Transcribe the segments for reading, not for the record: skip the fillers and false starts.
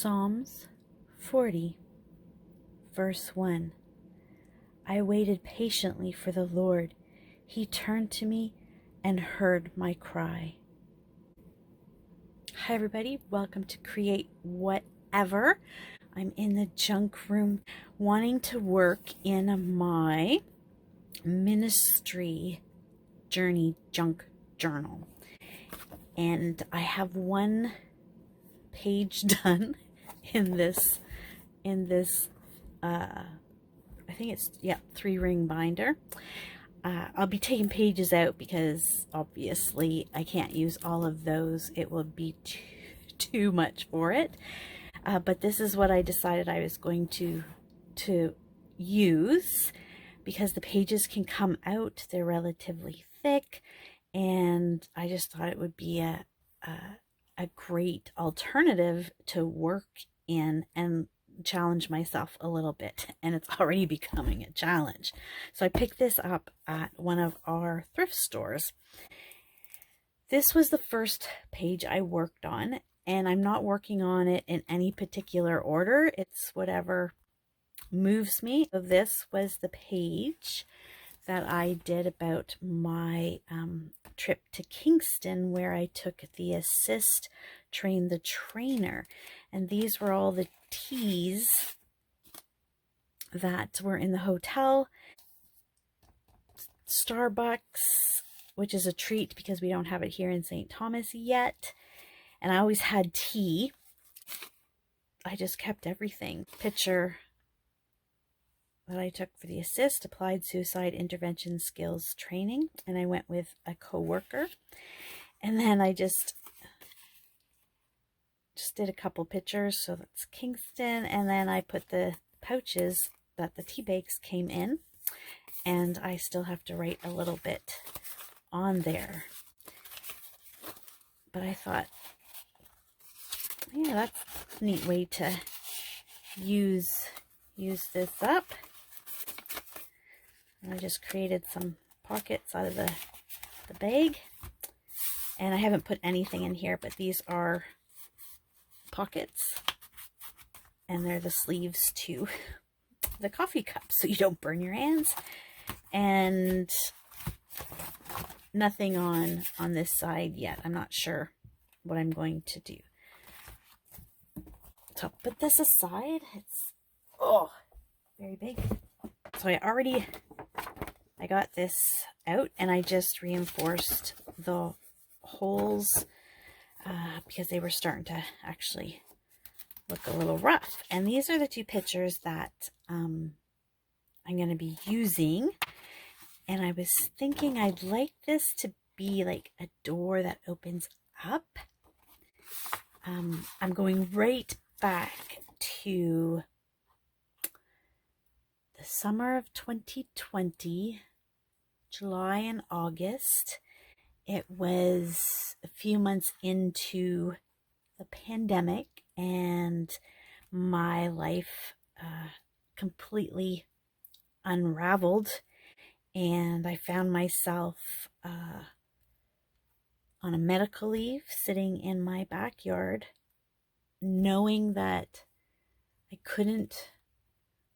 Psalms 40, verse 1. I waited patiently for the Lord. He turned to me and heard my cry. Hi everybody, welcome to Create Whatever. I'm in the junk room wanting to work in my ministry journey junk journal. And I have one page done in this I think it's 3-ring binder. I'll be taking pages out because obviously I can't use all of those. It will be too much for it. But this is what I decided I was going to use because the pages can come out. They're relatively thick, and I just thought it would be a great alternative to work in and challenge myself a little bit, and it's already becoming a challenge. So I picked this up at one of our thrift stores. This was the first page I worked on, and I'm not working on it in any particular order. It's whatever moves me. So this was the page that I did about my trip to Kingston, where I took the assist train the trainer, and these were all the teas that were in the hotel. Starbucks, which is a treat because we don't have it here in St. Thomas yet, and I always had tea. I just kept everything. Picture that I took for the assist, applied suicide intervention skills training, and I went with a coworker. And then I just did a couple pictures, so that's Kingston, and then I put the pouches that the tea bags came in, and I still have to write a little bit on there. But I thought, yeah, that's a neat way to use this up. And I just created some pockets out of the bag, and I haven't put anything in here, but these are pockets, and they're the sleeves to the coffee cup so you don't burn your hands. And nothing on this side yet. I'm not sure what I'm going to do. So I'll put this aside. It's very big. So I got this out, and I just reinforced the holes because they were starting to actually look a little rough. And these are the two pictures that I'm going to be using. And I was thinking I'd like this to be like a door that opens up. I'm going right back to the summer of 2020, July and August. It was a few months into the pandemic, and my life completely unraveled, and I found myself on a medical leave, sitting in my backyard, knowing that I couldn't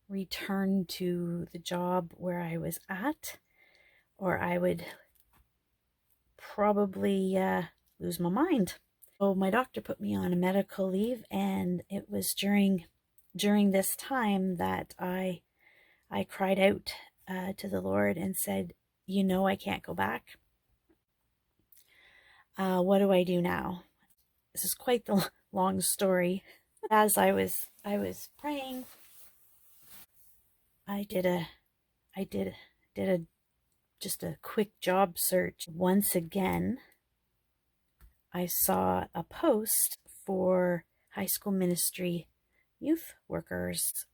return to the job where I was at, or I would probably lose my mind. So my doctor put me on a medical leave, and it was during this time that I cried out to the Lord and said, I can't go back. What do I do now? This is quite the long story. As I was praying, I did just a quick job search. Once again, I saw a post for high school ministry youth workers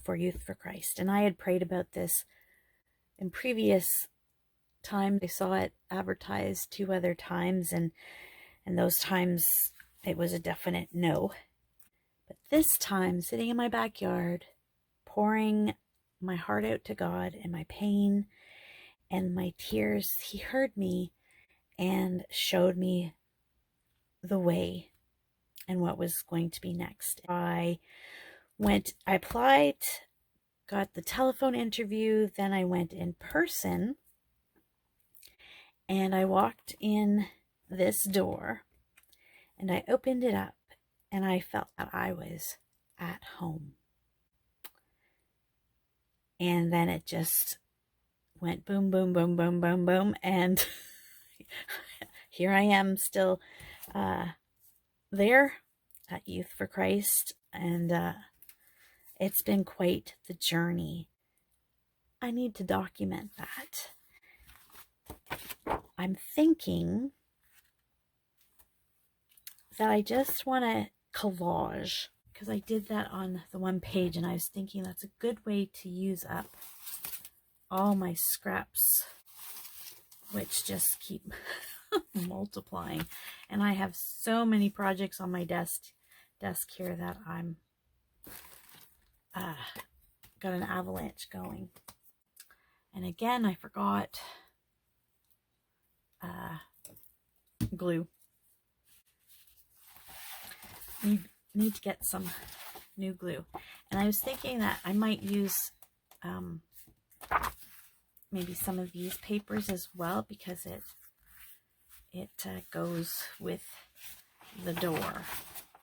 for Youth for Christ. And I had prayed about this in previous times. I saw it advertised 2 other times, and those times it was a definite no. But this time, sitting in my backyard, pouring my heart out to God and my pain and my tears, He heard me and showed me the way and what was going to be next. I applied, got the telephone interview, then I went in person, and I walked in this door, and I opened it up, and I felt that I was at home. And then it just went boom, boom, boom, boom, boom, boom, and here I am still there at Youth for Christ, and it's been quite the journey. I need to document that. I'm thinking that I just want to collage, because I did that on the one page, and I was thinking that's a good way to use up all my scraps, which just keep multiplying. And I have so many projects on my desk here that I'm got an avalanche going. And again, I forgot glue. Need to get some new glue. And I was thinking that I might use maybe some of these papers as well, because it goes with the door.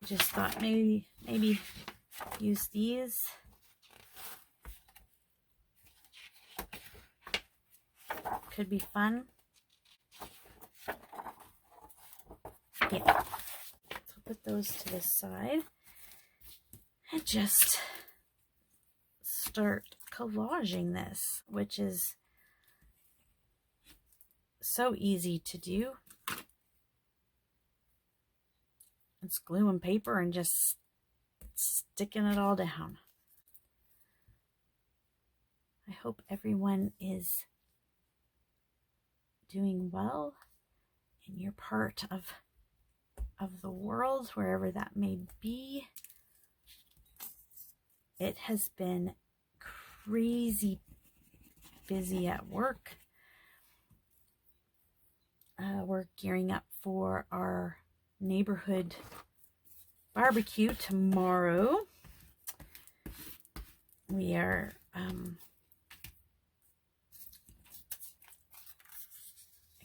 Just thought maybe use these. Could be fun. Yeah. So put those to the side and just start collaging this, which is so easy to do. It's glue and paper and just sticking it all down. I hope everyone is doing well in your part of the world, wherever that may be. It has been crazy busy at work. We're gearing up for our neighborhood barbecue tomorrow. We are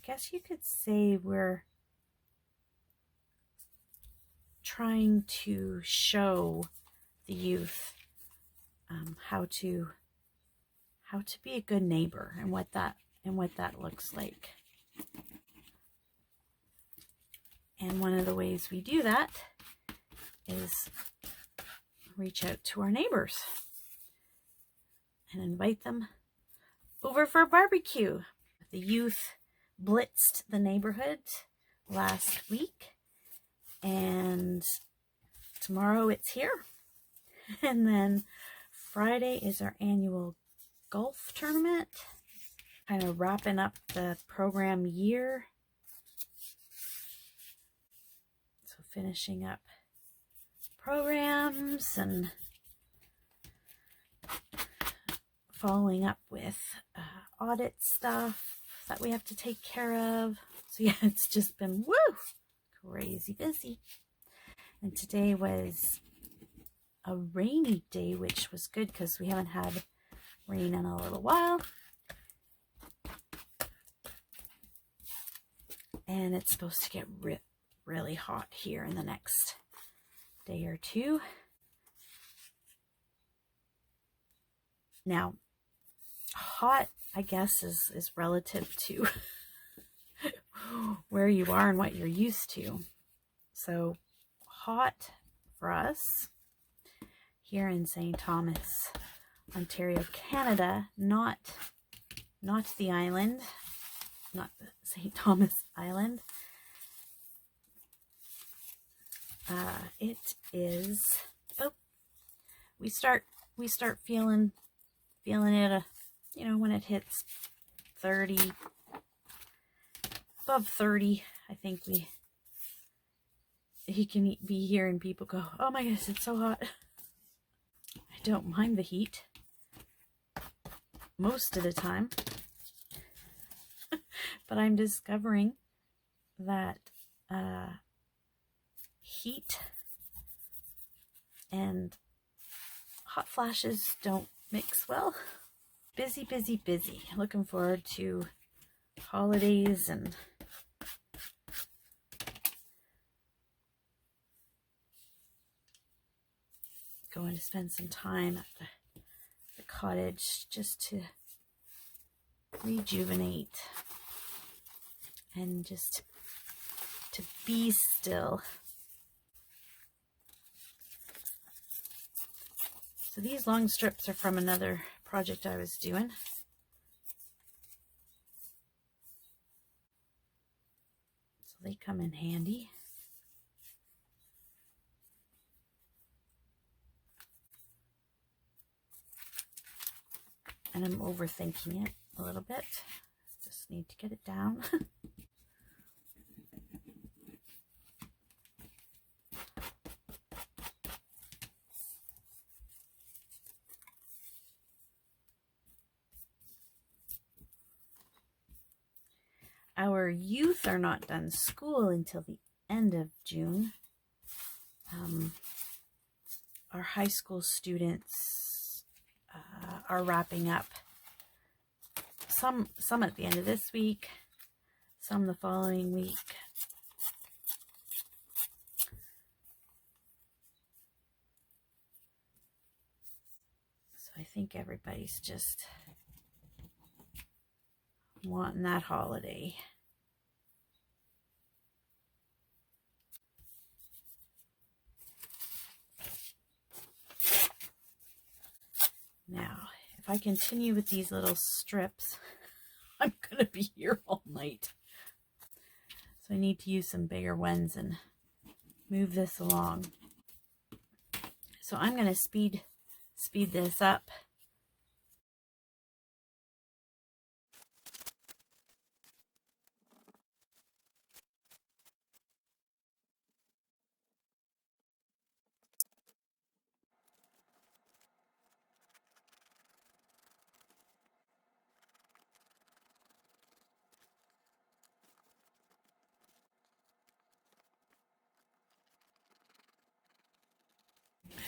I guess you could say we're trying to show the youth how to be a good neighbor, and what that looks like. And one of the ways we do that is reach out to our neighbors and invite them over for a barbecue. The youth blitzed the neighborhood last week, and tomorrow it's here. And then Friday is our annual golf tournament, kind of wrapping up the program year. So finishing up programs and following up with audit stuff that we have to take care of. So yeah, it's just been crazy busy. And today was a rainy day, which was good because we haven't had rain in a little while. And it's supposed to get really hot here in the next day or two. Now, hot, I guess, is relative to where you are and what you're used to. So hot for us here in St. Thomas, Ontario, Canada, not the island, not St. Thomas Island. It is, we start feeling it, when it hits 30, above 30, I think you can be hearing people go, oh my goodness, it's so hot. I don't mind the heat most of the time, but I'm discovering that heat and hot flashes don't mix well. Busy, busy, busy. Looking forward to holidays and going to spend some time at the cottage just to rejuvenate and just to be still. So these long strips are from another project I was doing. So they come in handy. And I'm overthinking it a little bit. Just need to get it down. Our youth are not done school until the end of June. Our high school students are wrapping up. Some at the end of this week, some the following week. So I think everybody's just wanting that holiday. Now, if I continue with these little strips, I'm going to be here all night. So I need to use some bigger ones and move this along. So I'm going to speed this up.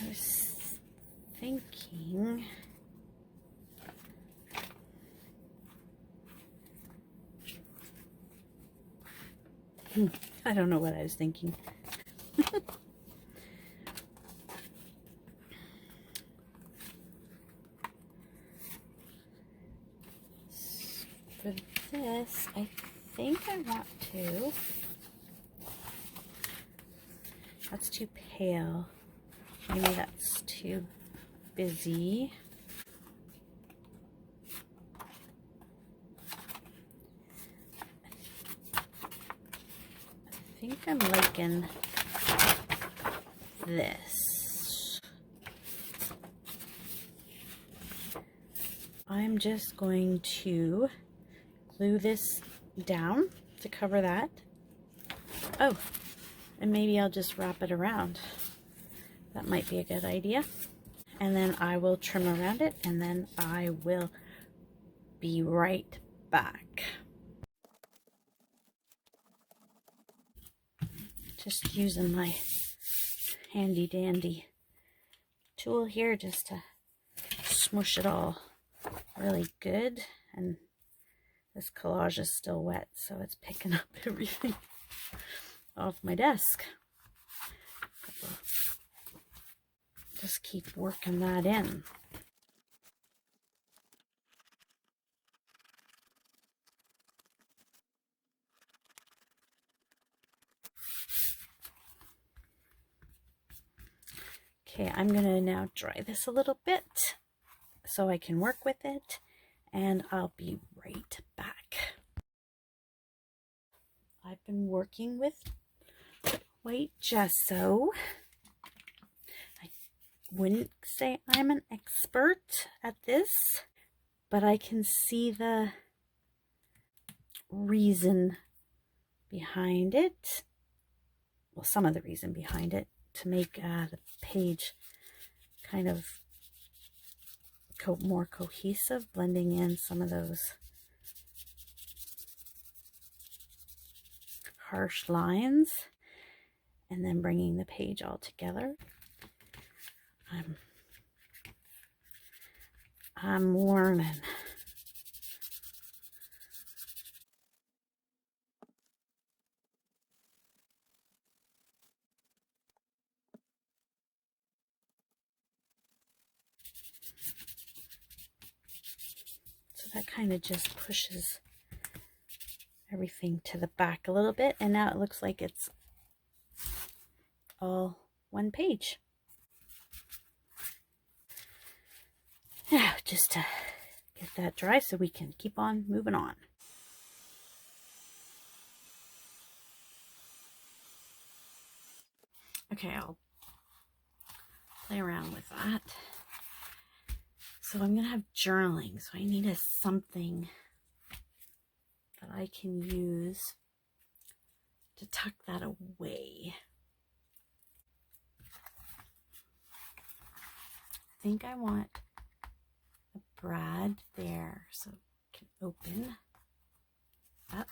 I was thinking I don't know what I was thinking. For this, I think I want to. That's too pale. Maybe that's too busy. I think I'm liking this. I'm just going to glue this down to cover that. Oh, and maybe I'll just wrap it around. That might be a good idea. And then I will trim around it, and then I will be right back. Just using my handy dandy tool here just to smush it all really good. And this collage is still wet, so it's picking up everything off my desk. Just keep working that in. Okay, I'm going to now dry this a little bit so I can work with it, and I'll be right back. I've been working with white gesso. I wouldn't say I'm an expert at this, but I can see the reason behind it. Well, some of the reason behind it, to make the page kind of more cohesive, blending in some of those harsh lines and then bringing the page all together. I'm learning. So that kind of just pushes everything to the back a little bit, and now it looks like it's all one page. Now, just to get that dry so we can keep on moving on. Okay, I'll play around with that. So I'm going to have journaling, so I need something that I can use to tuck that away. I think I want a brad there, so it can open up.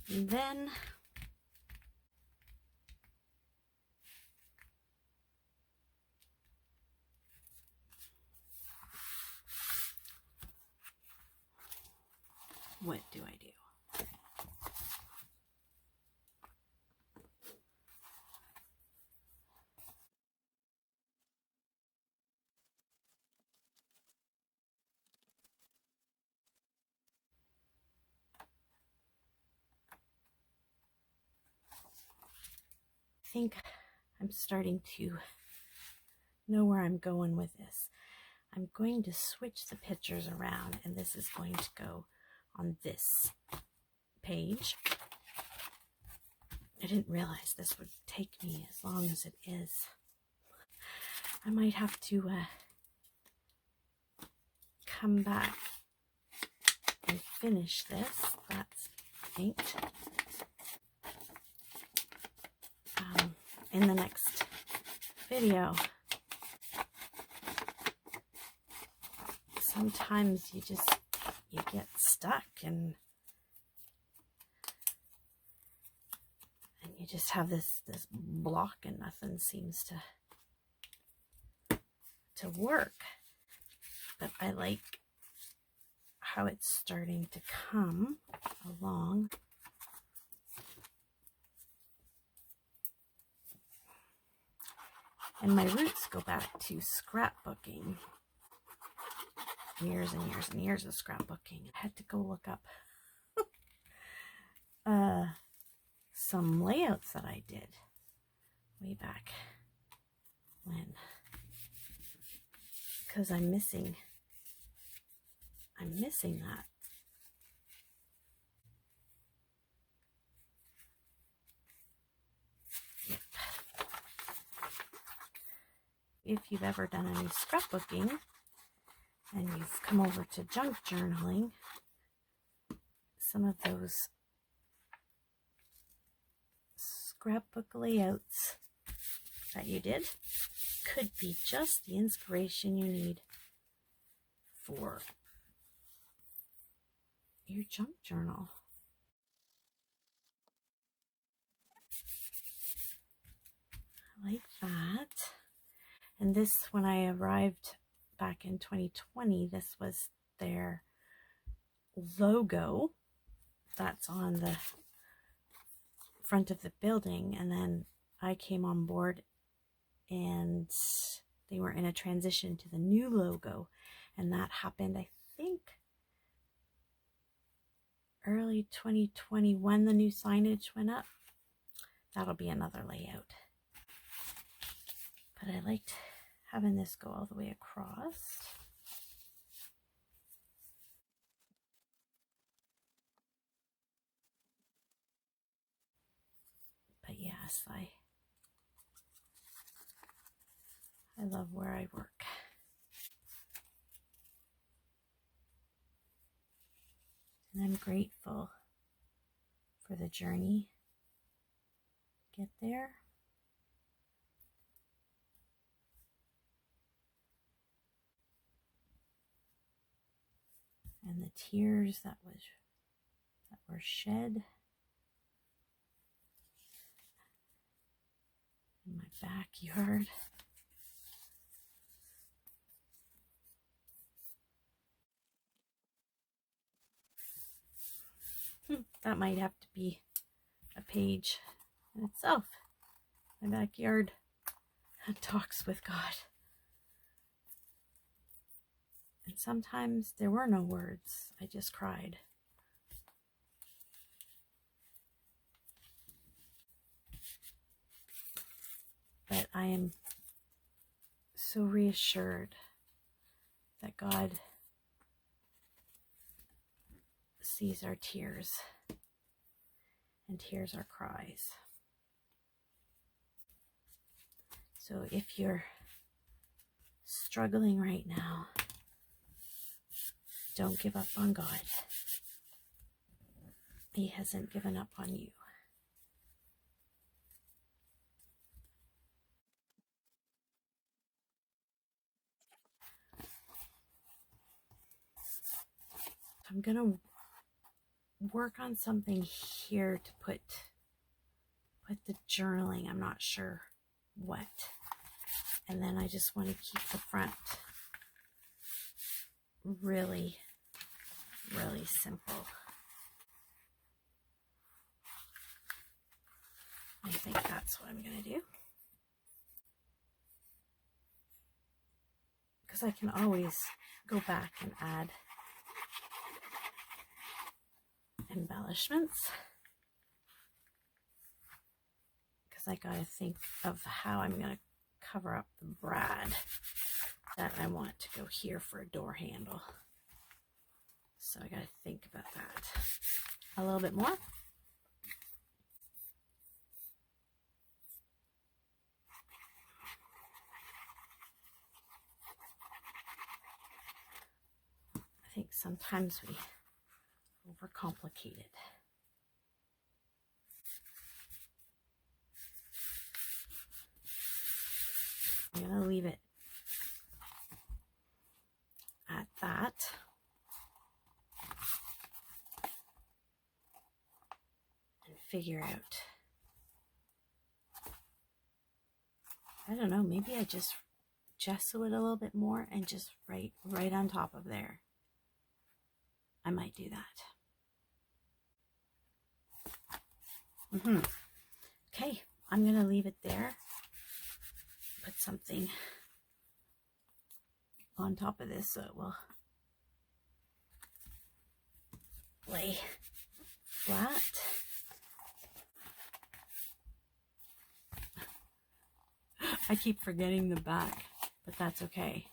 And then what do I do? I think I'm starting to know where I'm going with this. I'm going to switch the pictures around, and this is going to go on this page. I didn't realize this would take me as long as it is. I might have to come back and finish this. That's inked. In the next video. Sometimes you get stuck and you just have this block and nothing seems to work. But I like how it's starting to come along. And my roots go back to scrapbooking. Years and years and years of scrapbooking. I had to go look up some layouts that I did way back when, because I'm missing that. Yep. If you've ever done any scrapbooking and you've come over to junk journaling, some of those scrapbook layouts that you did could be just the inspiration you need for your junk journal. I like that. And this, when I arrived back in 2020, this was their logo that's on the front of the building. And then I came on board and they were in a transition to the new logo. And that happened, I think, early 2020 when the new signage went up. That'll be another layout. But I liked having this go all the way across. But yes, I love where I work. And I'm grateful for the journey to get there. And the tears that were shed in my backyard. that might have to be a page in itself. My backyard talks with God. And sometimes there were no words. I just cried. But I am so reassured that God sees our tears and hears our cries. So if you're struggling right now, don't give up on God. He hasn't given up on you. I'm going to work on something here to put the journaling. I'm not sure what. And then I just want to keep the front really, really simple. I think that's what I'm going to do. Because I can always go back and add embellishments. Because I got to think of how I'm going to cover up the brad that I want to go here for a door handle. So I got to think about that a little bit more. I think sometimes we overcomplicate it. I'm going to leave it at that. And figure out, I don't know, maybe I just gesso it a little bit more and just write right on top of there. I might do that. Okay, I'm going to leave it there. Put something on top of this so it will lay flat. I keep forgetting the back, but that's okay.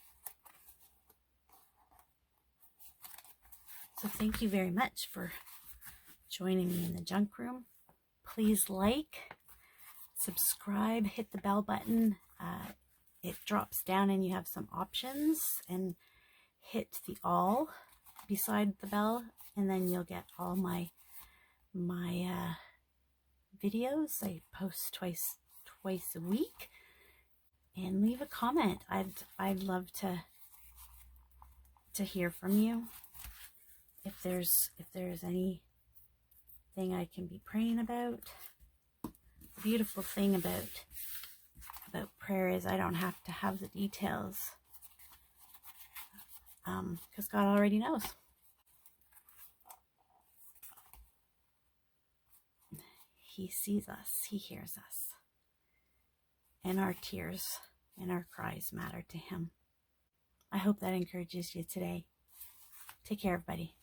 So thank you very much for joining me in the junk room. Please like, subscribe, hit the bell button. It drops down and you have some options, and hit the all beside the bell, and then you'll get all my videos. I post twice a week. And leave a comment. I'd love to hear from you. If there's anything I can be praying about. The beautiful thing about prayer is I don't have to have the details, because God already knows. He sees us. He hears us. And our tears and our cries matter to him. I hope that encourages you today. Take care, everybody.